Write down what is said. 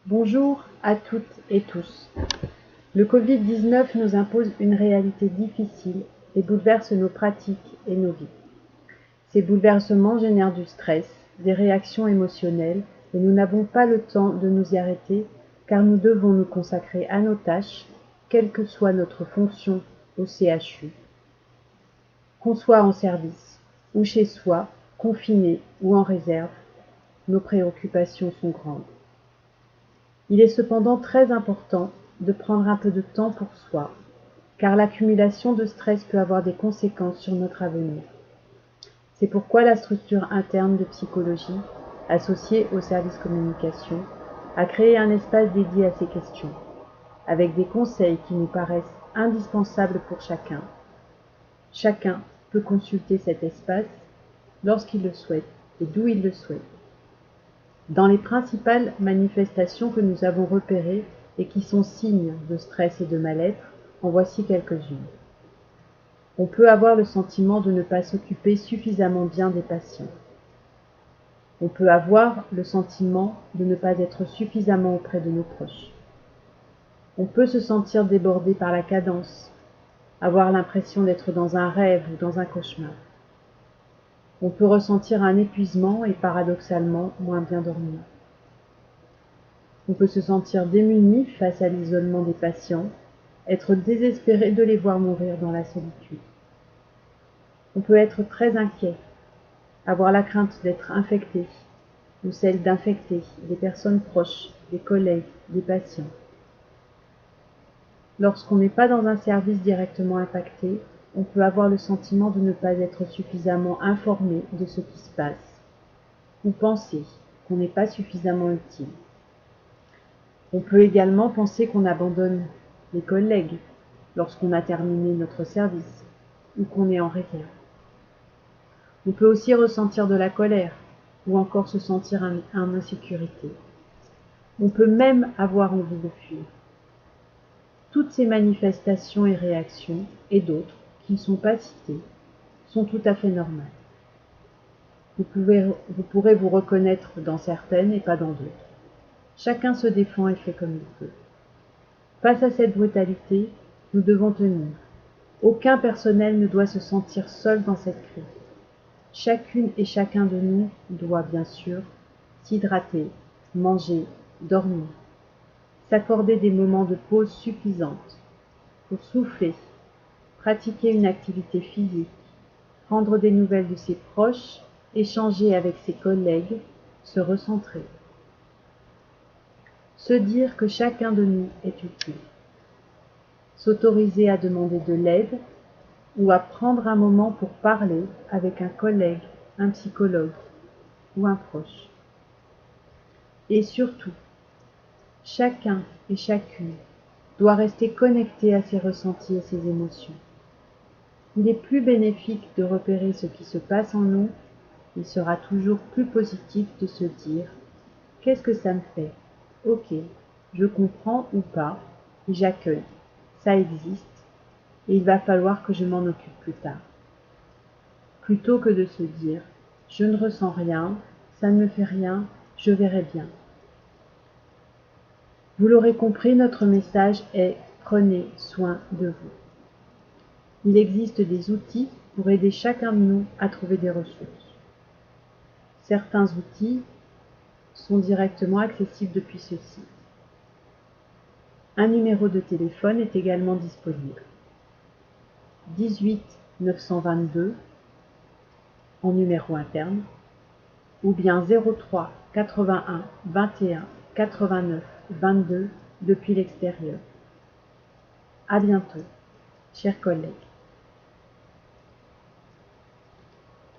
Bonjour à toutes et tous. Le Covid-19 nous impose une réalité difficile et bouleverse nos pratiques et nos vies. Ces bouleversements génèrent du stress, des réactions émotionnelles et nous n'avons pas le temps de nous y arrêter car nous devons nous consacrer à nos tâches, quelle que soit notre fonction au CHU. Qu'on soit en service ou chez soi, confiné ou en réserve, nos préoccupations sont grandes. Il est cependant très important de prendre un peu de temps pour soi, car l'accumulation de stress peut avoir des conséquences sur notre avenir. C'est pourquoi la structure interne de psychologie, associée au service communication, a créé un espace dédié à ces questions, avec des conseils qui nous paraissent indispensables pour chacun. Chacun peut consulter cet espace lorsqu'il le souhaite et d'où il le souhaite. Dans les principales manifestations que nous avons repérées et qui sont signes de stress et de mal-être, en voici quelques-unes. On peut avoir le sentiment de ne pas s'occuper suffisamment bien des patients. On peut avoir le sentiment de ne pas être suffisamment auprès de nos proches. On peut se sentir débordé par la cadence, avoir l'impression d'être dans un rêve ou dans un cauchemar. On peut ressentir un épuisement et paradoxalement moins bien dormir. On peut se sentir démuni face à l'isolement des patients, être désespéré de les voir mourir dans la solitude. On peut être très inquiet, avoir la crainte d'être infecté ou celle d'infecter des personnes proches, des collègues, des patients. Lorsqu'on n'est pas dans un service directement impacté, on peut avoir le sentiment de ne pas être suffisamment informé de ce qui se passe, ou penser qu'on n'est pas suffisamment utile. On peut également penser qu'on abandonne les collègues lorsqu'on a terminé notre service ou qu'on est en réserve. On peut aussi ressentir de la colère ou encore se sentir en insécurité. On peut même avoir envie de fuir. Toutes ces manifestations et réactions, et d'autres qui ne sont pas citées, sont tout à fait normales. Vous pourrez vous reconnaître dans certaines et pas dans d'autres. Chacun se défend et fait comme il peut. Face à cette brutalité, nous devons tenir. Aucun personnel ne doit se sentir seul dans cette crise. Chacune et chacun de nous doit bien sûr s'hydrater, manger, dormir, s'accorder des moments de pause suffisantes pour souffler, pratiquer une activité physique, prendre des nouvelles de ses proches, échanger avec ses collègues, se recentrer. Se dire que chacun de nous est utile. S'autoriser à demander de l'aide ou à prendre un moment pour parler avec un collègue, un psychologue ou un proche. Et surtout, chacun et chacune doit rester connecté à ses ressentis et ses émotions. Il est plus bénéfique de repérer ce qui se passe en nous, il sera toujours plus positif de se dire « Qu'est-ce que ça me fait ? Ok, je comprends ou pas, et j'accueille, ça existe, et il va falloir que je m'en occupe plus tard. » Plutôt que de se dire « Je ne ressens rien, ça ne me fait rien, je verrai bien. » Vous l'aurez compris, notre message est « Prenez soin de vous ». Il existe des outils pour aider chacun de nous à trouver des ressources. Certains outils sont directement accessibles depuis ce site. Un numéro de téléphone est également disponible. 18 922 en numéro interne ou bien 03 81 21 89 22 depuis l'extérieur. À bientôt, chers collègues.